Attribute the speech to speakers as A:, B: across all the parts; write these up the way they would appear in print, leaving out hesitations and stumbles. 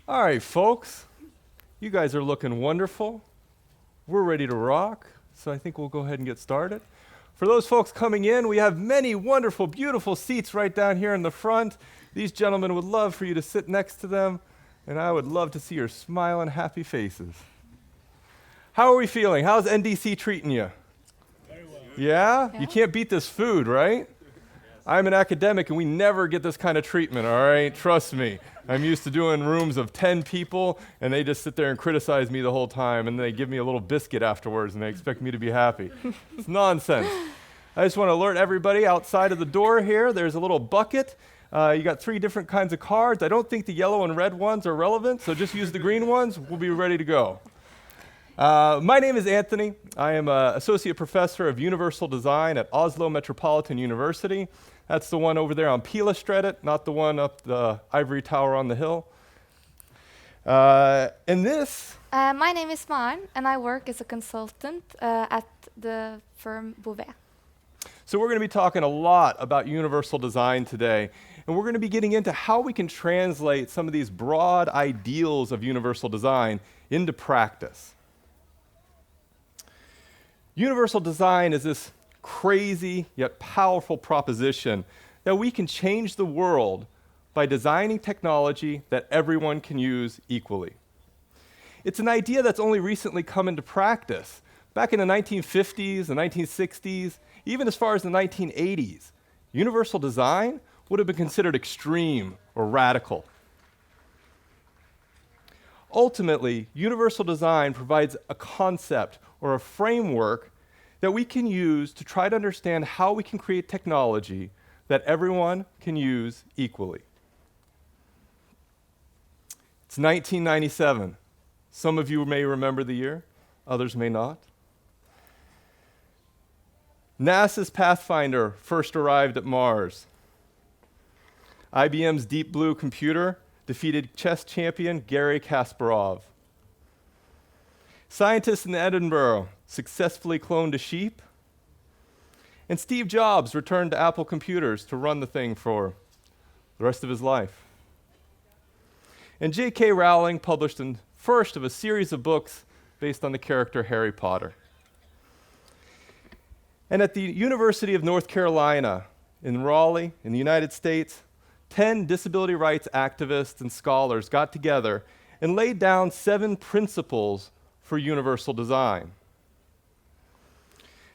A: All right, folks, you guys are looking wonderful. We're ready to rock, so I think we'll go ahead and get started. For those folks coming in, we have many wonderful, beautiful seats right down here in the front. These gentlemen would love for you to sit next to them, and I would love to see your smiling, happy faces. How are we feeling? How's NDC treating you?
B: Very well.
A: Yeah?
C: Yeah.
A: You can't beat this food, right? I'm an academic, and we never get this kind of treatment, all right? Trust me. I'm used to doing rooms of 10 people, and they just sit there and criticize me the whole time, and they give me a little biscuit afterwards, and they expect me to be happy. It's nonsense. I just want to alert everybody outside of the door here, there's a little bucket. You got 3 different kinds of cards. I don't think the yellow and red ones are relevant, so just use the green ones. We'll be ready to go. My name is Anthony. I am an associate professor of universal design at Oslo Metropolitan University. That's the one over there on Pilestredet, not the one up the ivory tower on the hill. And this,
C: My name is Maren, and I work as a consultant at the firm Bouvet.
A: so we're going to be talking a lot about universal design today, and we're going to be getting into how we can translate some of these broad ideals of universal design into practice. Universal design is this crazy yet powerful proposition that we can change the world by designing technology that everyone can use equally. It's an idea that's only recently come into practice. Back in the 1950s, the 1960s, even as far as the 1980s, universal design would have been considered extreme or radical. Ultimately, universal design provides a concept or a framework that we can use to try to understand how we can create technology that everyone can use equally. It's 1997. Some of you may remember the year, others may not. NASA's Pathfinder first arrived at Mars. IBM's Deep Blue computer defeated chess champion Garry Kasparov. Scientists in Edinburgh successfully cloned a sheep. And Steve Jobs returned to Apple Computers to run the thing for the rest of his life. And J.K. Rowling published the first of a series of books based on the character Harry Potter. And at the University of North Carolina in Raleigh, in the United States, 10 disability rights activists and scholars got together and laid down 7 principles for universal design.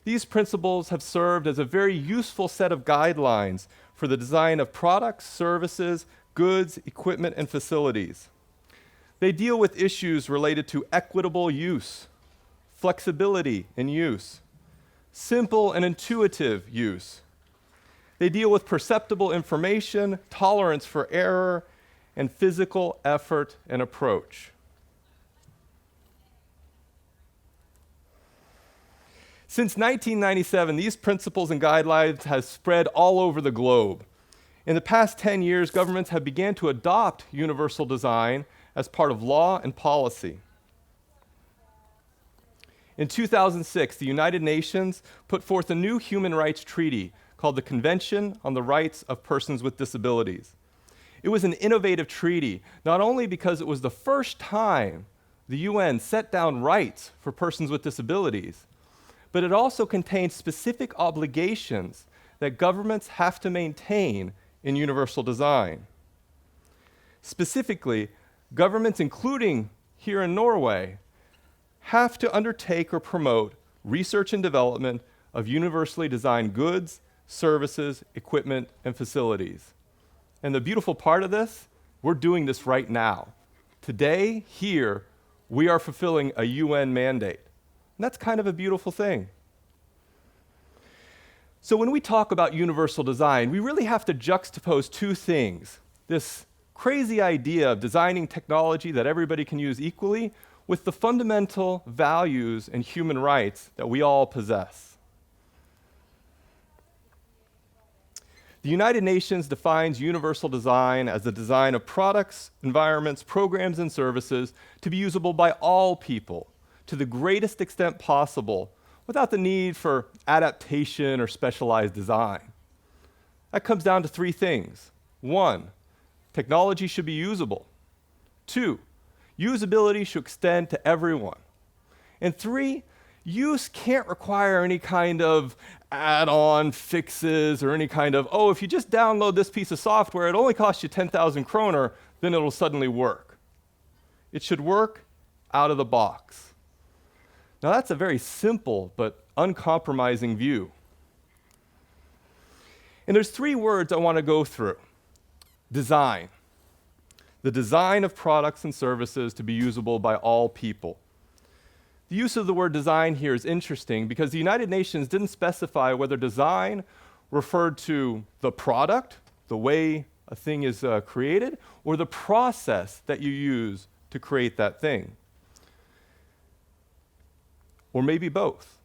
A: These principles have served as a very useful set of guidelines for the design of products, services, goods, equipment, and facilities. They deal with issues related to equitable use, flexibility in use, simple and intuitive use. They deal with perceptible information, tolerance for error, and physical effort and approach. Since 1997, these principles and guidelines have spread all over the globe. In the past 10 years, governments have begun to adopt universal design as part of law and policy. In 2006, the United Nations put forth a new human rights treaty called the Convention on the Rights of Persons with Disabilities. It was an innovative treaty, not only because it was the first time the UN set down rights for persons with disabilities, but it also contains specific obligations that governments have to maintain in universal design. Specifically, governments, including here in Norway, have to undertake or promote research and development of universally designed goods, services, equipment, and facilities. And the beautiful part of this, we're doing this right now. Today, here, we are fulfilling a UN mandate. And that's kind of a beautiful thing. So when we talk about universal design, we really have to juxtapose 2 things. This crazy idea of designing technology that everybody can use equally with the fundamental values and human rights that we all possess. The United Nations defines universal design as the design of products, environments, programs, and services to be usable by all people to the greatest extent possible without the need for adaptation or specialized design. That comes down to 3 things. 1, technology should be usable. 2, usability should extend to everyone. And 3, use can't require any kind of add-on fixes or any kind of, oh, if you just download this piece of software, it only costs you 10,000 kroner, then it'll suddenly work. It should work out of the box. Now that's a very simple but uncompromising view. And there's 3 words I want to go through. Design. The design of products and services to be usable by all people. The use of the word design here is interesting because the United Nations didn't specify whether design referred to the product, the way a thing is created, or the process that you use to create that thing. Or maybe both.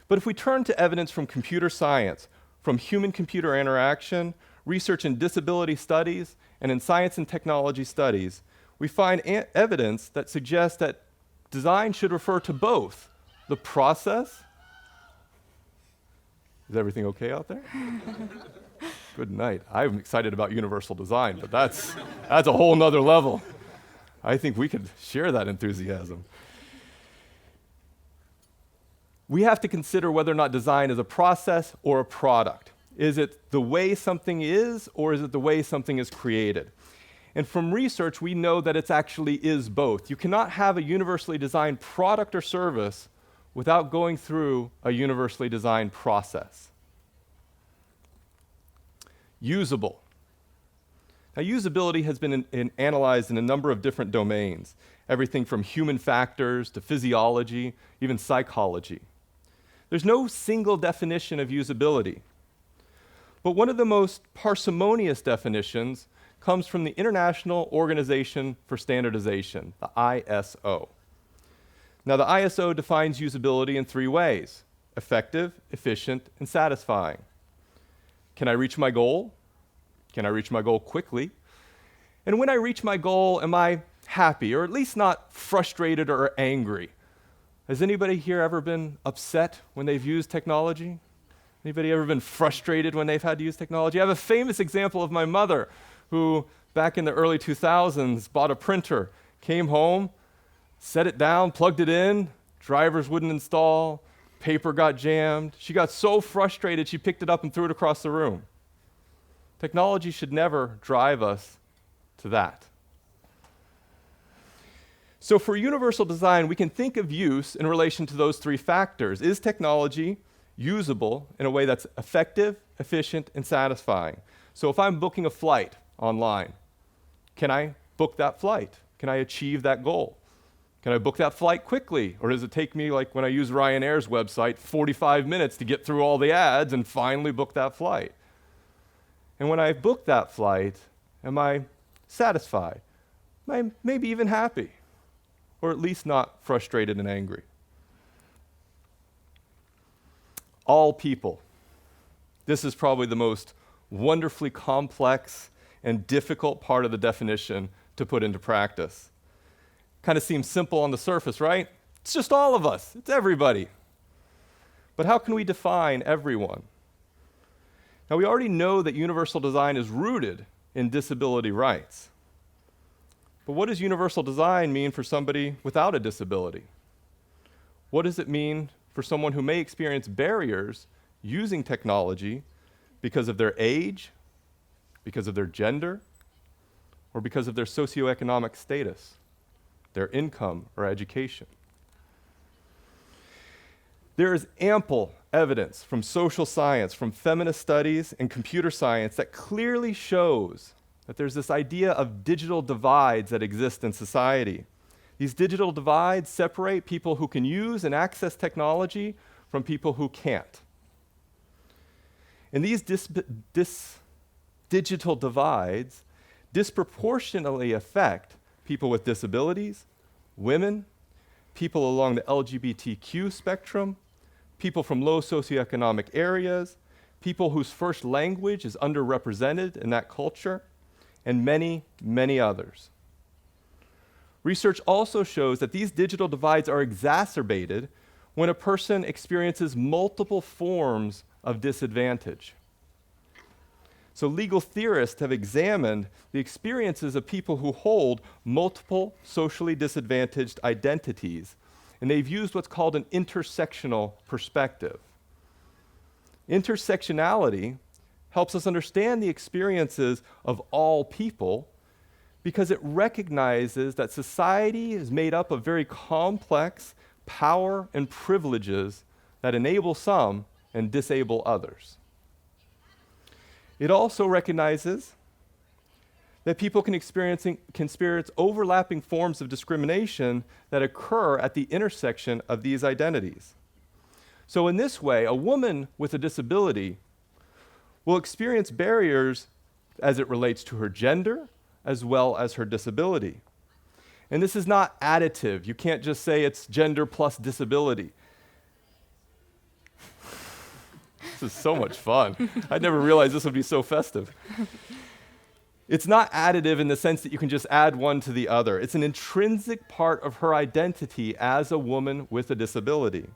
A: But if we turn to evidence from computer science, from human-computer interaction, research in disability studies, and in science and technology studies, we find evidence that suggests that design should refer to both the process. Is everything okay out there? Good night. I'm excited about universal design, but that's a whole nother level. I think we could share that enthusiasm. We have to consider whether or not design is a process or a product. Is it the way something is, or is it the way something is created? And from research, we know that it actually is both. You cannot have a universally designed product or service without going through a universally designed process. Usable. Now, usability has been analyzed in a number of different domains, everything from human factors to physiology, even psychology. There's no single definition of usability. But one of the most parsimonious definitions comes from the International Organization for Standardization, the ISO. Now, the ISO defines usability in 3 ways: effective, efficient, and satisfying. Can I reach my goal? Can I reach my goal quickly? And when I reach my goal, am I happy, or at least not frustrated or angry? Has anybody here ever been upset when they've used technology? Anybody ever been frustrated when they've had to use technology? I have a famous example of my mother, who back in the early 2000s bought a printer, came home, set it down, plugged it in, drivers wouldn't install, paper got jammed. She got so frustrated she picked it up and threw it across the room. Technology should never drive us to that. So for universal design, we can think of use in relation to those 3 factors. Is technology usable in a way that's effective, efficient, and satisfying? So if I'm booking a flight online, can I book that flight? Can I achieve that goal? Can I book that flight quickly? Or does it take me, like when I use Ryanair's website, 45 minutes to get through all the ads and finally book that flight? And when I book that flight, am I satisfied? Am I maybe even happy? Or at least not frustrated and angry? All people. This is probably the most wonderfully complex and difficult part of the definition to put into practice. Kind of seems simple on the surface, right? It's just all of us. It's everybody. But how can we define everyone? Now, we already know that universal design is rooted in disability rights. But what does universal design mean for somebody without a disability? What does it mean for someone who may experience barriers using technology because of their age, because of their gender, or because of their socioeconomic status, their income or education? There is ample evidence from social science, from feminist studies, and computer science that clearly shows that there's this idea of digital divides that exist in society. These digital divides separate people who can use and access technology from people who can't. And these digital divides disproportionately affect people with disabilities, women, people along the LGBTQ spectrum, people from low socioeconomic areas, people whose first language is underrepresented in that culture, and many, many others. Research also shows that these digital divides are exacerbated when a person experiences multiple forms of disadvantage. So legal theorists have examined the experiences of people who hold multiple socially disadvantaged identities, and they've used what's called an intersectional perspective. Intersectionality helps us understand the experiences of all people because it recognizes that society is made up of very complex power and privileges that enable some and disable others. It also recognizes that people can experience overlapping forms of discrimination that occur at the intersection of these identities. So in this way, a woman with a disability will experience barriers as it relates to her gender as well as her disability. And this is not additive. You can't just say it's gender plus disability. This is so much fun. I never realized this would be so festive. It's not additive in the sense that you can just add one to the other. It's an intrinsic part of her identity as a woman with a disability.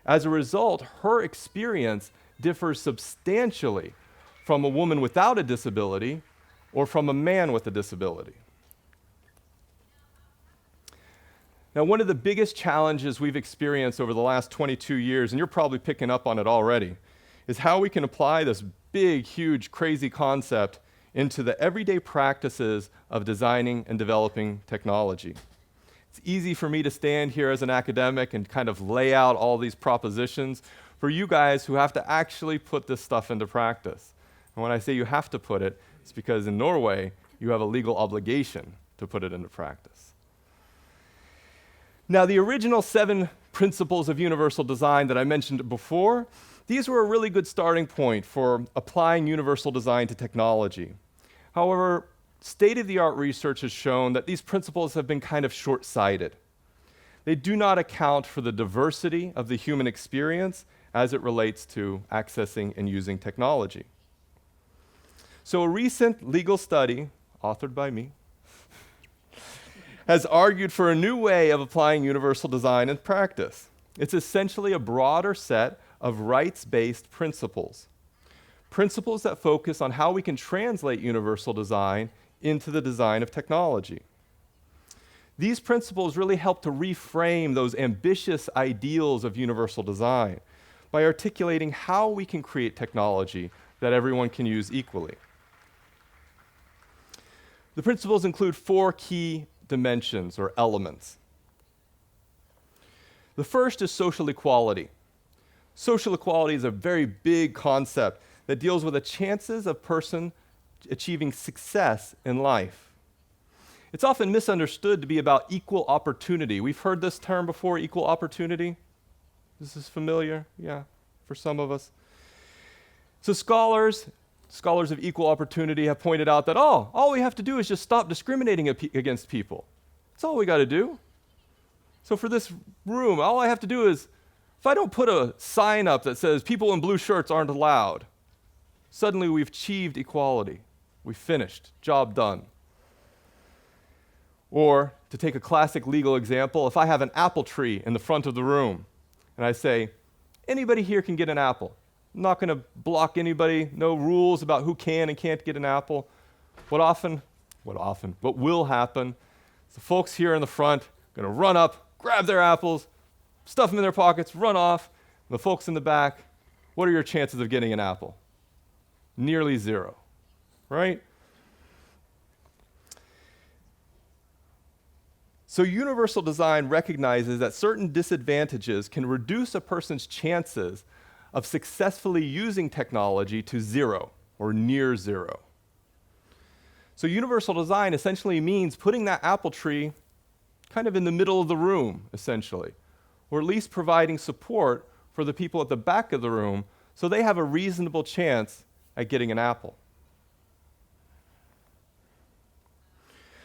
A: As a result, her experience differs substantially from a woman without a disability or from a man with a disability. Now, one of the biggest challenges we've experienced over the last 22 years, and you're probably picking up on it already, is how we can apply this big, huge, crazy concept into the everyday practices of designing and developing technology. It's easy for me to stand here as an academic and kind of lay out all these propositions for you guys who have to actually put this stuff into practice. And when I say you have to put it, it's because in Norway, you have a legal obligation to put it into practice. Now, the original 7 principles of universal design that I mentioned before, these were a really good starting point for applying universal design to technology. However, state-of-the-art research has shown that these principles have been kind of short-sighted. They do not account for the diversity of the human experience as it relates to accessing and using technology. So a recent legal study, authored by me, has argued for a new way of applying universal design in practice. It's essentially a broader set of rights-based principles. Principles that focus on how we can translate universal design into the design of technology. These principles really help to reframe those ambitious ideals of universal design by articulating how we can create technology that everyone can use equally. The principles include 4 key dimensions or elements. The first is social equality. Social equality is a very big concept that deals with the chances of a person achieving success in life. It's often misunderstood to be about equal opportunity. We've heard this term before, equal opportunity. This is familiar, yeah, for some of us. So scholars of equal opportunity have pointed out that all we have to do is just stop discriminating against people. That's all we got to do. So for this room, all I have to do is, if I don't put a sign up that says people in blue shirts aren't allowed, suddenly we've achieved equality. We finished, job done. Or, to take a classic legal example, if I have an apple tree in the front of the room, and I say, anybody here can get an apple. I'm not going to block anybody, no rules about who can and can't get an apple. What will happen is the folks here in the front are going to run up, grab their apples, stuff them in their pockets, run off. And the folks in the back, what are your chances of getting an apple? Nearly 0, right? So universal design recognizes that certain disadvantages can reduce a person's chances of successfully using technology to 0 or near 0. So universal design essentially means putting that apple tree kind of in the middle of the room, essentially, or at least providing support for the people at the back of the room so they have a reasonable chance at getting an apple.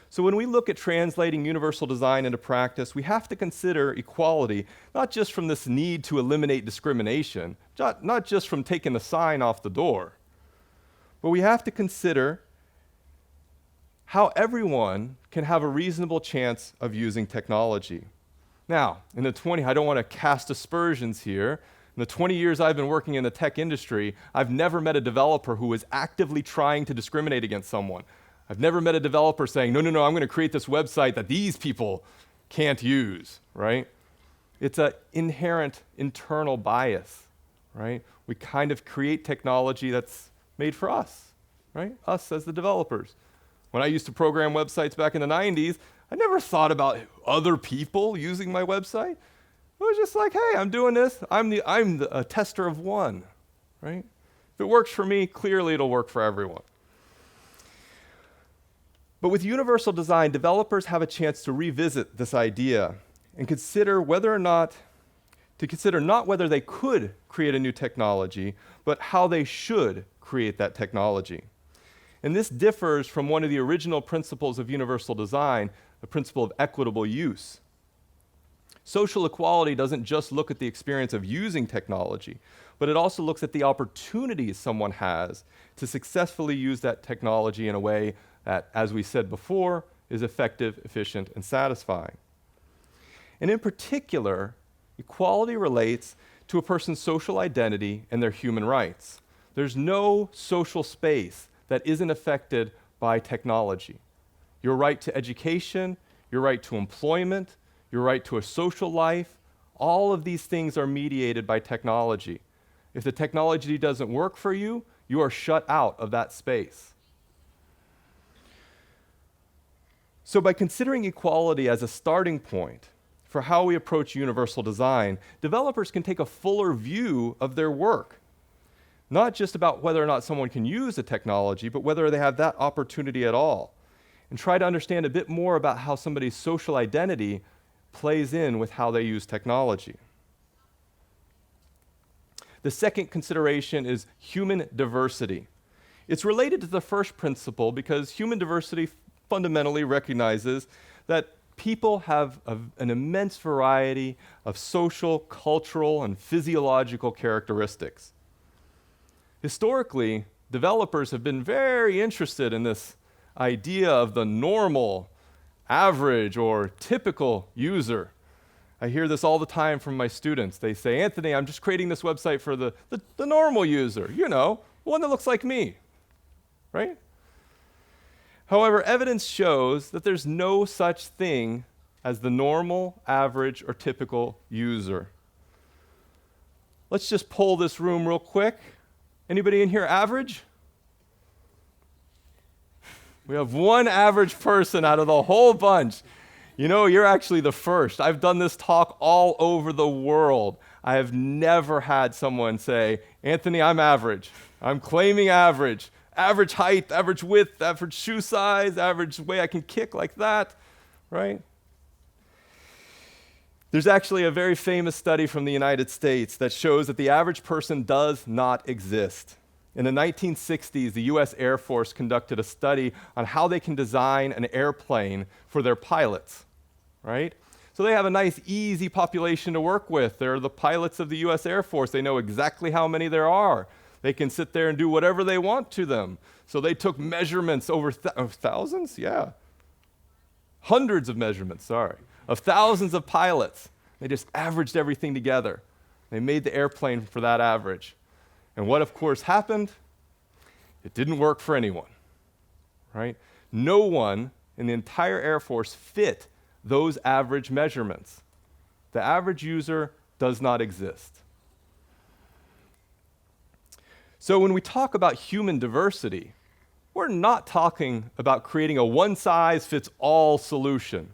A: So when we look at translating universal design into practice, we have to consider equality, not just from this need to eliminate discrimination, not just from taking the sign off the door, but we have to consider how everyone can have a reasonable chance of using technology. Now, I don't want to cast aspersions here, In the 20 years I've been working in the tech industry, I've never met a developer who was actively trying to discriminate against someone. I've never met a developer saying, no, I'm going to create this website that these people can't use, right? It's an inherent internal bias, right? We kind of create technology that's made for us, right? Us as the developers. When I used to program websites back in the 90s, I never thought about other people using my website. It was just like, hey, I'm doing this. I'm a tester of one, right? If it works for me, clearly it'll work for everyone. But with universal design, developers have a chance to revisit this idea and consider not whether they could create a new technology, but how they should create that technology. And this differs from one of the original principles of universal design, the principle of equitable use. Social equality doesn't just look at the experience of using technology, but it also looks at the opportunities someone has to successfully use that technology in a way that, as we said before, is effective, efficient, and satisfying. And in particular, equality relates to a person's social identity and their human rights. There's no social space that isn't affected by technology. Your right to education, your right to employment, your right to a social life, all of these things are mediated by technology. If the technology doesn't work for you, you are shut out of that space. So by considering equality as a starting point for how we approach universal design, developers can take a fuller view of their work. Not just about whether or not someone can use the technology, but whether they have that opportunity at all. And try to understand a bit more about how somebody's social identity plays in with how they use technology. The second consideration is human diversity. It's related to the first principle because human diversity fundamentally recognizes that people have an immense variety of social, cultural, and physiological characteristics. Historically, developers have been very interested in this idea of the normal, average, or typical user. I hear this all the time from my students. They say, Anthony, I'm just creating this website for the normal user, one that looks like me, right? However, evidence shows that there's no such thing as the normal, average, or typical user. Let's just poll this room real quick. Anybody in here average? We have one average person out of the whole bunch. You're actually the first. I've done this talk all over the world. I have never had someone say, Anthony, I'm average. I'm claiming average. Average height, average width, average shoe size, average way I can kick like that, right? There's actually a very famous study from the United States that shows that the average person does not exist. In the 1960s, the US Air Force conducted a study on how they can design an airplane for their pilots, right? So they have a nice, easy population to work with. They're the pilots of the US Air Force. They know exactly how many there are. They can sit there and do whatever they want to them. So they took measurements over thousands? Yeah. Hundreds of measurements, of thousands of pilots. They just averaged everything together. They made the airplane for that average. And what, of course, happened? It didn't work for anyone, right? No one in the entire Air Force fit those average measurements. The average user does not exist. So when we talk about human diversity, we're not talking about creating a one-size-fits-all solution.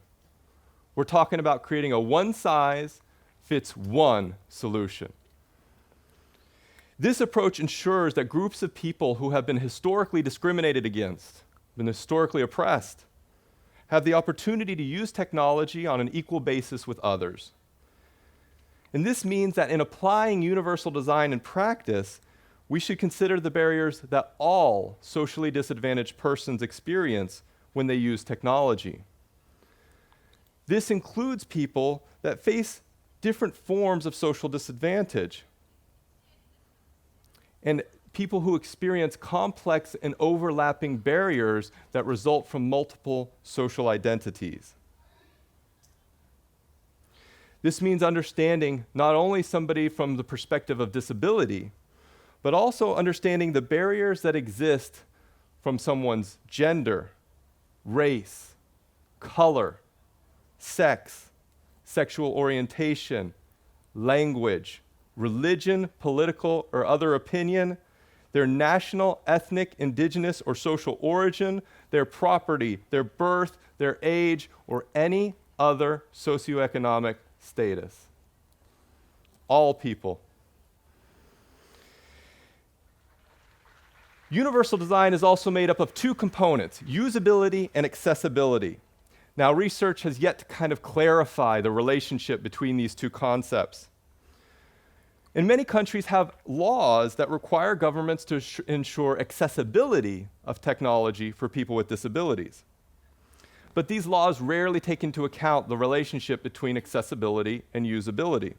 A: We're talking about creating a one-size-fits-one solution. This approach ensures that groups of people who have been historically discriminated against, been historically oppressed, have the opportunity to use technology on an equal basis with others. And this means that in applying universal design in practice, we should consider the barriers that all socially disadvantaged persons experience when they use technology. This includes people that face different forms of social disadvantage and people who experience complex and overlapping barriers that result from multiple social identities. This means understanding not only somebody from the perspective of disability, but also understanding the barriers that exist from someone's gender, race, color, sex, sexual orientation, language, religion, political or other opinion, their national, ethnic, indigenous, or social origin, their property, their birth, their age, or any other socioeconomic status. All people. Universal design is also made up of two components, usability and accessibility. Now, research has yet to kind of clarify the relationship between these two concepts. And many countries have laws that require governments to ensure accessibility of technology for people with disabilities. But these laws rarely take into account the relationship between accessibility and usability.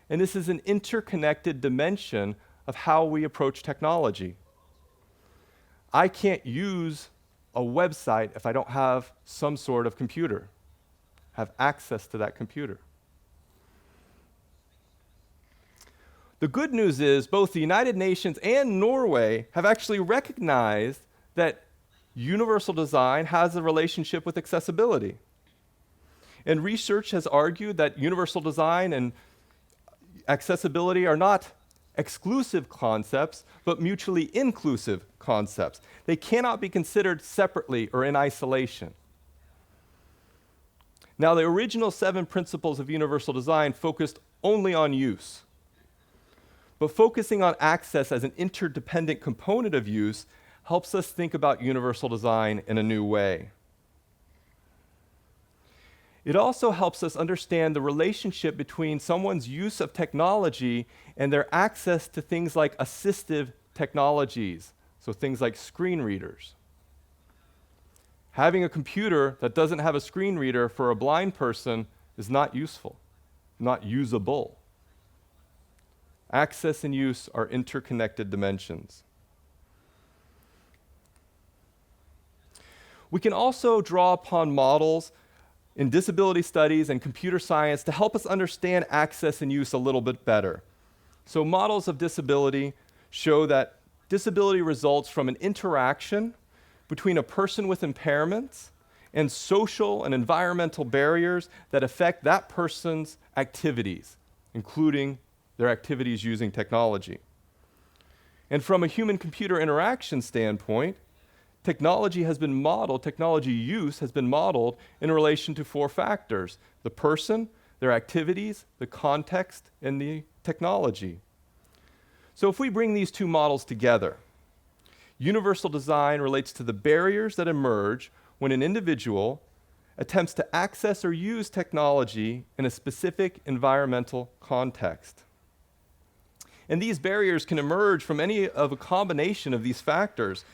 A: And this is an interconnected dimension of how we approach technology. I can't use a website if I don't have some sort of computer, have access to that computer. The good news is both the United Nations and Norway have actually recognized that universal design has a relationship with accessibility. And research has argued that universal design and accessibility are not exclusive concepts, but mutually inclusive concepts. They cannot be considered separately or in isolation. Now, the original 7 principles of universal design focused only on use. But focusing on access as an interdependent component of use helps us think about universal design in a new way. It also helps us understand the relationship between someone's use of technology and their access to things like assistive technologies, so things like screen readers. Having a computer that doesn't have a screen reader for a blind person is not useful, not usable. Access and use are interconnected dimensions. We can also draw upon models in disability studies and computer science to help us understand access and use a little bit better. So models of disability show that disability results from an interaction between a person with impairments and social and environmental barriers that affect that person's activities, including their activities using technology. And from a human-computer interaction standpoint, technology use has been modeled in relation to 4 factors: the person, their activities, the context, and the technology. So if we bring these 2 models together, universal design relates to the barriers that emerge when an individual attempts to access or use technology in a specific environmental context. And these barriers can emerge from any of a combination of these factors.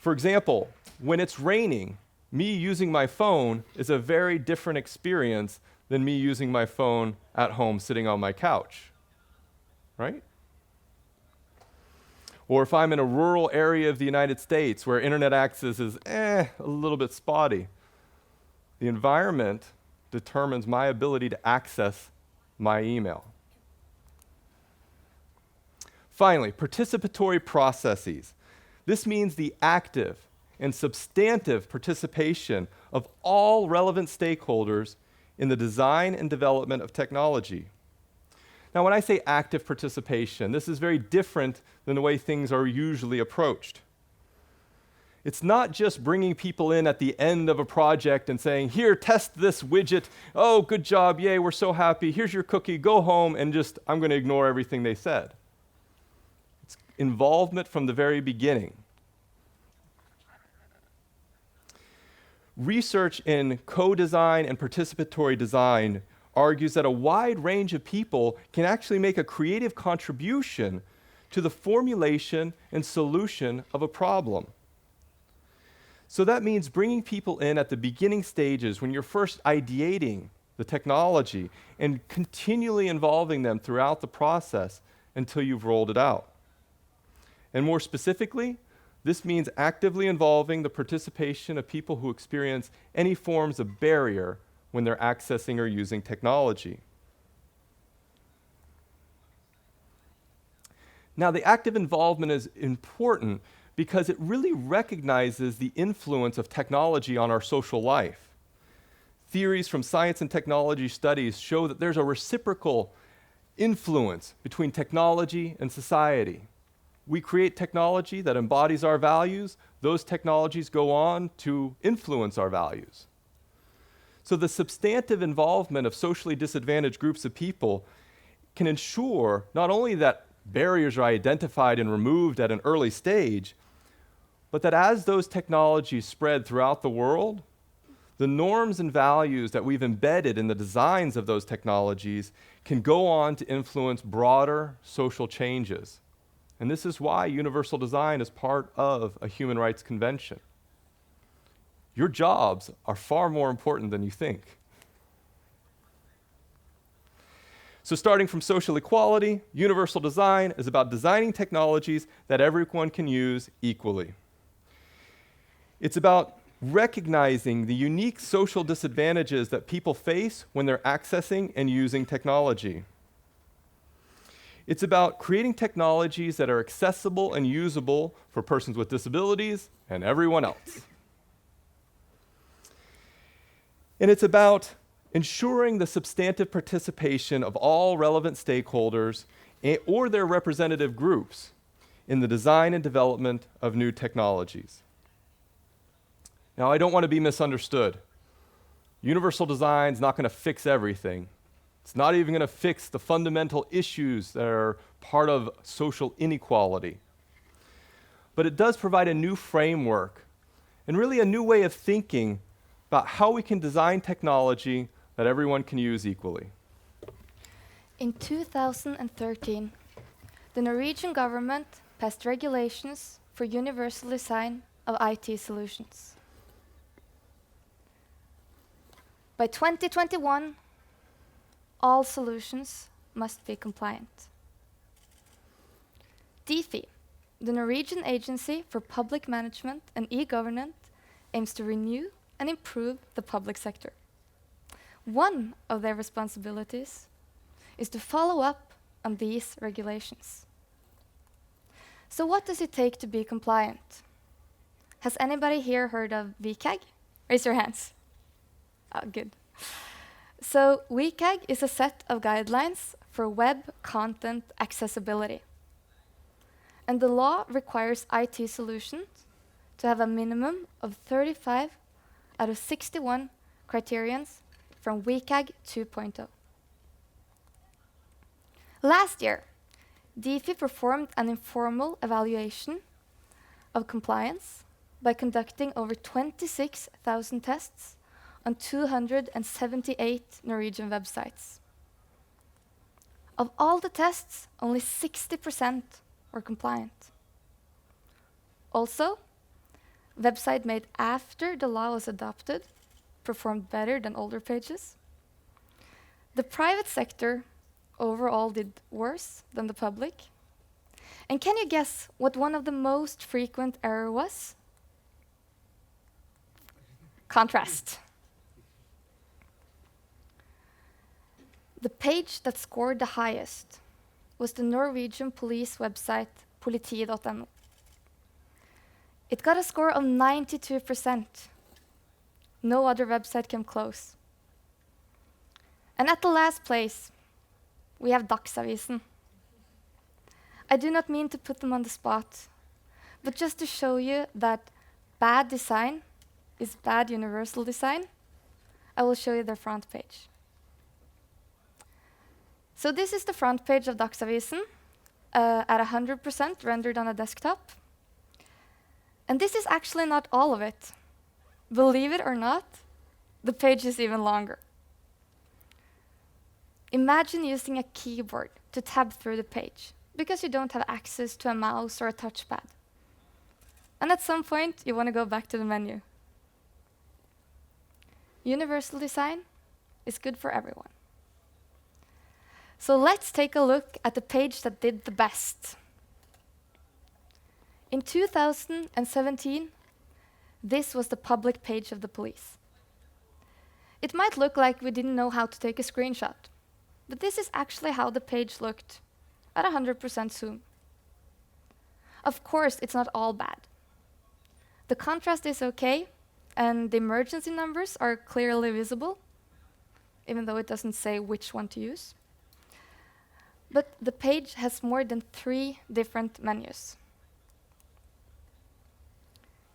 A: For example, when it's raining, me using my phone is a very different experience than me using my phone at home sitting on my couch, right? Or if I'm in a rural area of the United States where internet access is a little bit spotty, the environment determines my ability to access my email. Finally, participatory processes. This means the active and substantive participation of all relevant stakeholders in the design and development of technology. Now, when I say active participation, this is very different than the way things are usually approached. It's not just bringing people in at the end of a project and saying, here, test this widget. Oh, good job. Yay, we're so happy. Here's your cookie. Go home and I'm going to ignore everything they said. It's involvement from the very beginning. Research in co-design and participatory design argues that a wide range of people can actually make a creative contribution to the formulation and solution of a problem. So that means bringing people in at the beginning stages when you're first ideating the technology and continually involving them throughout the process until you've rolled it out. And more specifically, this means actively involving the participation of people who experience any forms of barrier when they're accessing or using technology. Now, the active involvement is important because it really recognizes the influence of technology on our social life. Theories from science and technology studies show that there's a reciprocal influence between technology and society. We create technology that embodies our values. Those technologies go on to influence our values. So the substantive involvement of socially disadvantaged groups of people can ensure not only that barriers are identified and removed at an early stage, but that as those technologies spread throughout the world, the norms and values that we've embedded in the designs of those technologies can go on to influence broader social changes. And this is why universal design is part of a human rights convention. Your jobs are far more important than you think. So starting from social equality, universal design is about designing technologies that everyone can use equally. It's about recognizing the unique social disadvantages that people face when they're accessing and using technology. It's about creating technologies that are accessible and usable for persons with disabilities and everyone else. And it's about ensuring the substantive participation of all relevant stakeholders or their representative groups in the design and development of new technologies. Now, I don't want to be misunderstood. Universal design is not going to fix everything. It's not even going to fix the fundamental issues that are part of social inequality. But it does provide a new framework and really a new way of thinking about how we can design technology that everyone can use equally.
C: In 2013, the Norwegian government passed regulations for universal design of IT solutions. By 2021, all solutions must be compliant. Difi, the Norwegian Agency for Public Management and E-Government, aims to renew and improve the public sector. One of their responsibilities is to follow up on these regulations. So what does it take to be compliant? Has anybody here heard of WCAG? Raise your hands. Oh, good. So WCAG is a set of guidelines for web content accessibility. And the law requires IT solutions to have a minimum of 35 out of 61 criterions from WCAG 2.0. Last year, Difi performed an informal evaluation of compliance by conducting over 26,000 tests on 278 Norwegian websites. Of all the tests, only 60% were compliant. Also, websites made after the law was adopted performed better than older pages. The private sector overall did worse than the public. And can you guess what one of the most frequent errors was? Contrast. The page that scored the highest was the Norwegian police website politi.no. It got a score of 92%. No other website came close. And at the last place, we have Dagsavisen. I do not mean to put them on the spot, but just to show you that bad design is bad universal design, I will show you their front page. So this is the front page of Dagsavisen at 100% rendered on a desktop. And this is actually not all of it. Believe it or not, the page is even longer. Imagine using a keyboard to tab through the page because you don't have access to a mouse or a touchpad. And at some point, you want to go back to the menu. Universal design is good for everyone. So let's take a look at the page that did the best. In 2017, this was the public page of the police. It might look like we didn't know how to take a screenshot, but this is actually how the page looked at 100% zoom. Of course, it's not all bad. The contrast is okay, and the emergency numbers are clearly visible, even though it doesn't say which one to use. But the page has more than 3 different menus.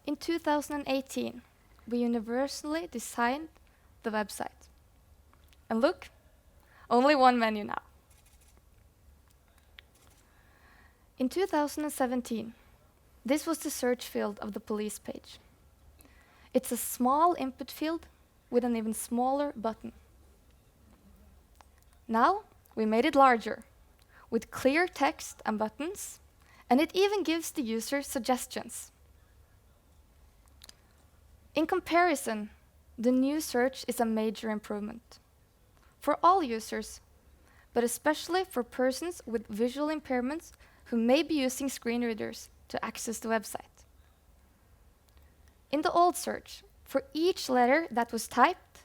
C: In 2018, we universally designed the website. And look, only one menu now. In 2017, this was the search field of the police page. It's a small input field with an even smaller button. Now, we made it larger, with clear text and buttons, and it even gives the user suggestions. In comparison, the new search is a major improvement for all users, but especially for persons with visual impairments who may be using screen readers to access the website. In the old search, for each letter that was typed,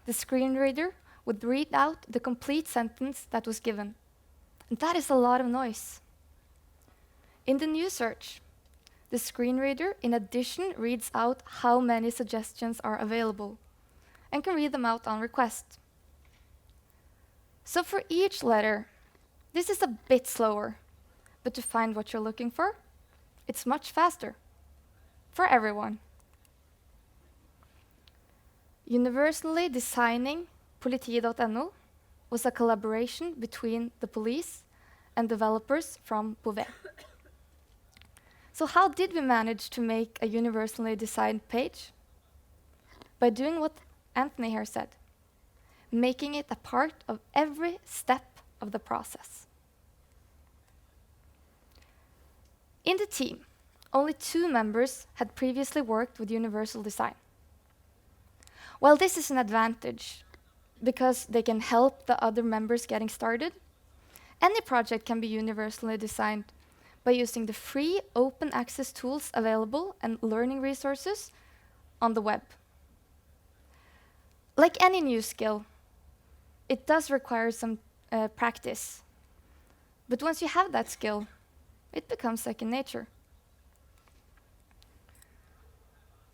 C: the screen reader would read out the complete sentence that was given. And that is a lot of noise. In the new search, the screen reader in addition reads out how many suggestions are available and can read them out on request. So for each letter, this is a bit slower, but to find what you're looking for, it's much faster for everyone. Universally designing politi.no was a collaboration between the police and developers from Bouvet. So how did we manage to make a universally designed page? By doing what Anthony here said, making it a part of every step of the process. In the team, only 2 members had previously worked with universal design. While this is an advantage, because they can help the other members getting started, any project can be universally designed by using the free open access tools available and learning resources on the web. Like any new skill, it does require some practice. But once you have that skill, it becomes second nature.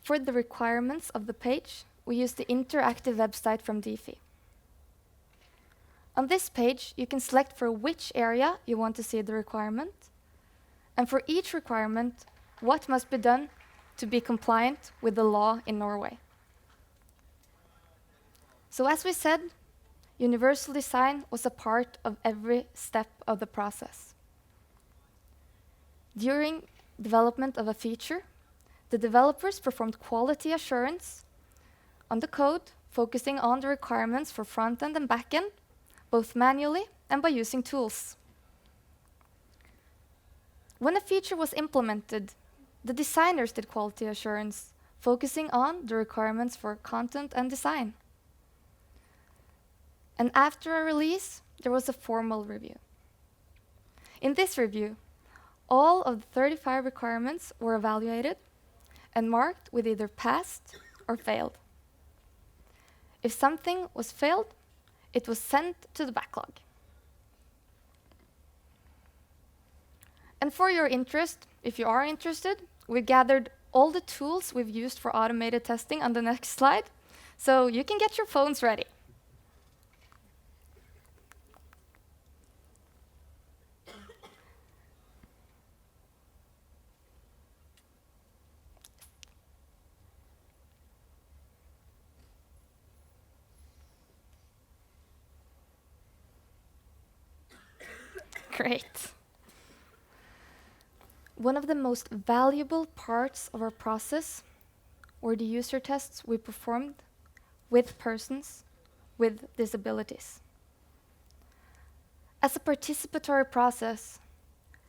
C: For the requirements of the page, we use the interactive website from DeFi. On this page, you can select for which area you want to see the requirement, and for each requirement, what must be done to be compliant with the law in Norway. So as we said, universal design was a part of every step of the process. During development of a feature, the developers performed quality assurance on the code, focusing on the requirements for front-end and back-end, both manually and by using tools. When a feature was implemented, the designers did quality assurance, focusing on the requirements for content and design. And after a release, there was a formal review. In this review, all of the 35 requirements were evaluated and marked with either passed or failed. If something was failed, it was sent to the backlog. And for your interest, if you are interested, we gathered all the tools we've used for automated testing on the next slide, so you can get your phones ready. Great. One of the most valuable parts of our process were the user tests we performed with persons with disabilities. As a participatory process,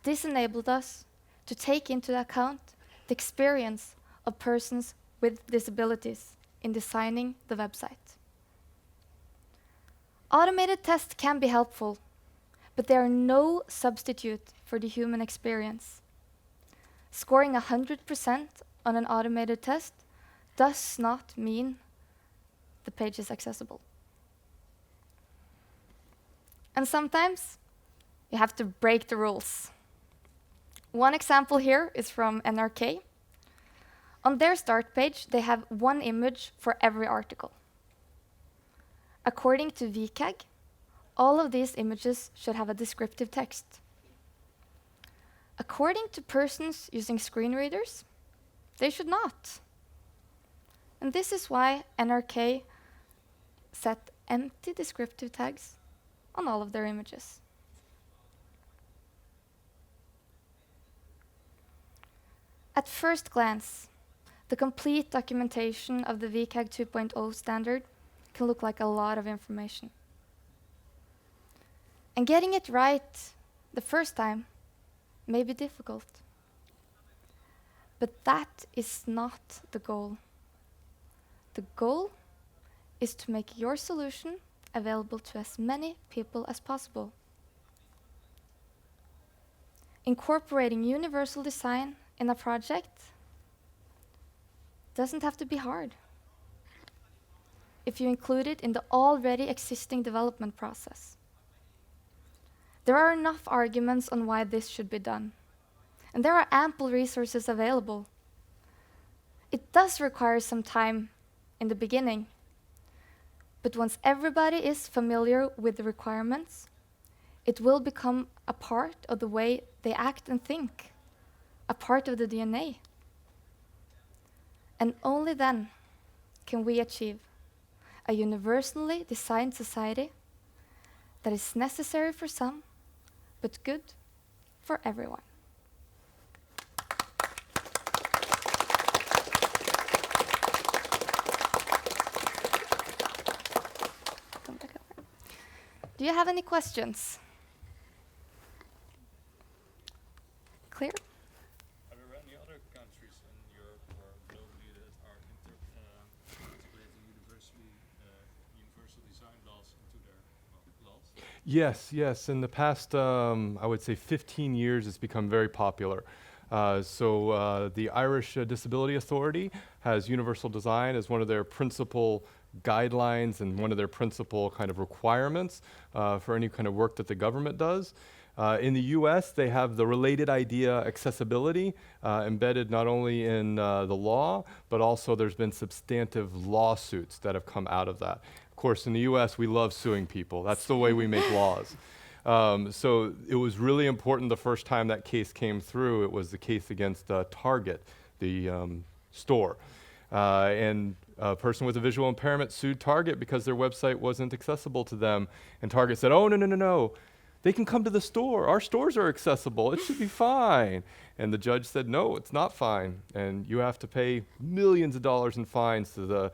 C: this enabled us to take into account the experience of persons with disabilities in designing the website. Automated tests can be helpful, but they are no substitute for the human experience. Scoring 100% on an automated test does not mean the page is accessible. And sometimes you have to break the rules. One example here is from NRK. On their start page, they have one image for every article. According to VCAG, all of these images should have a descriptive text. According to persons using screen readers, they should not. And this is why NRK set empty descriptive tags on all of their images. At first glance, the complete documentation of the VCAG 2.0 standard can look like a lot of information. And getting it right the first time may be difficult. But that is not the goal. The goal is to make your solution available to as many people as possible. Incorporating universal design in a project doesn't have to be hard if you include it in the already existing development process. There are enough arguments on why this should be done, and there are ample resources available. It does require some time in the beginning, but once everybody is familiar with the requirements, it will become a part of the way they act and think, a part of the DNA. And only then can we achieve a universally designed society that is necessary for some, but good for everyone. Do you have any questions? Clear?
B: Are there any other countries in Europe or globally that are integrating universal design laws into their laws?
A: Yes. In the past, I would say 15 years, it's become very popular. The Irish Disability Authority has universal design as one of their principal guidelines and one of their principal kind of requirements for any kind of work that the government does. In the US, they have the related idea accessibility embedded not only in the law, but also there's been substantive lawsuits that have come out of that. Of course, in the US, we love suing people. That's the way we make laws. So it was really important the first time that case came through. It was the case against Target, the store. And a person with a visual impairment sued Target because their website wasn't accessible to them. And Target said, oh, no. They can come to the store. Our stores are accessible. It should be fine. And the judge said, no, it's not fine. And you have to pay millions of dollars in fines to the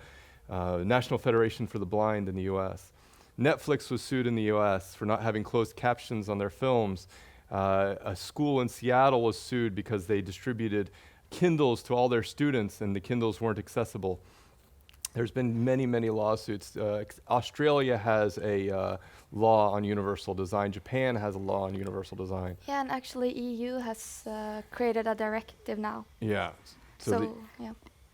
A: National Federation for the Blind in the US. Netflix was sued in the US for not having closed captions on their films. A school in Seattle was sued because they distributed Kindles to all their students and the Kindles weren't accessible. There's been many lawsuits. Australia has a law on universal design. Japan has a law on universal design.
C: Yeah, and actually EU has created a directive now.
A: Yeah.
C: Yeah.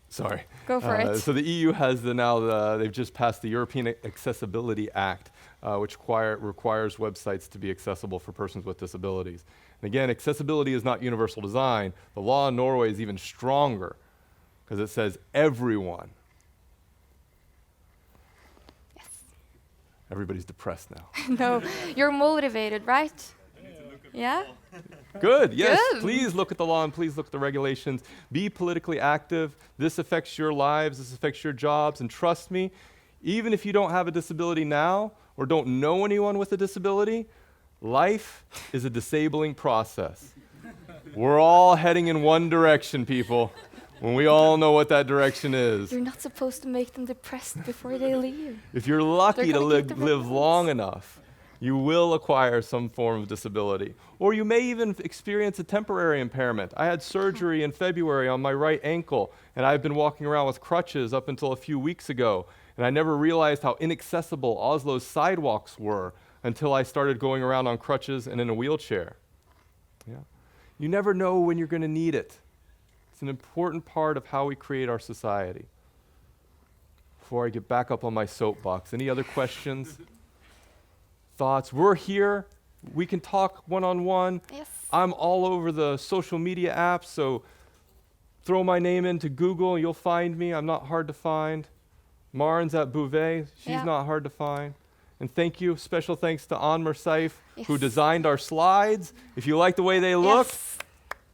A: Sorry.
C: Go for it.
A: So the EU has they've just passed the European Accessibility Act, which requires websites to be accessible for persons with disabilities. And again, accessibility is not universal design. The law in Norway is even stronger because it says everyone.
C: Yes.
A: Everybody's depressed now.
C: No, you're motivated, right? Yeah?
A: Good, yes.
C: Good.
A: Please look at the law and please look at the regulations. Be politically active. This affects your lives. This affects your jobs. And trust me, even if you don't have a disability now or don't know anyone with a disability, life is a disabling process. We're all heading in one direction, people, when we all know what that direction is.
C: You're not supposed to make them depressed before they leave.
A: If you're lucky to
C: They're gonna get the
A: live
C: results.
A: long enough, you will acquire some form of disability. Or you may even experience a temporary impairment. I had surgery in February on my right ankle, and I've been walking around with crutches up until a few weeks ago. And I never realized how inaccessible Oslo's sidewalks were until I started going around on crutches and in a wheelchair. Yeah. You never know when you're going to need it. It's an important part of how we create our society. before I get back up on my soapbox. Any other questions? Thoughts? We're here. We can talk one-on-one.
C: Yes.
A: I'm all over the social media apps, so throw my name into Google, you'll find me. I'm not hard to find. Marin's at Bouvet. She's
C: Yeah.
A: not hard to find. And thank you, special thanks to Anmer Saif, who
C: Yes.
A: designed our slides. If you like the way they look,
C: Yes.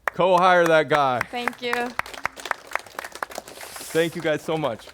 A: co-hire that guy.
C: Thank you.
A: Thank you guys so much.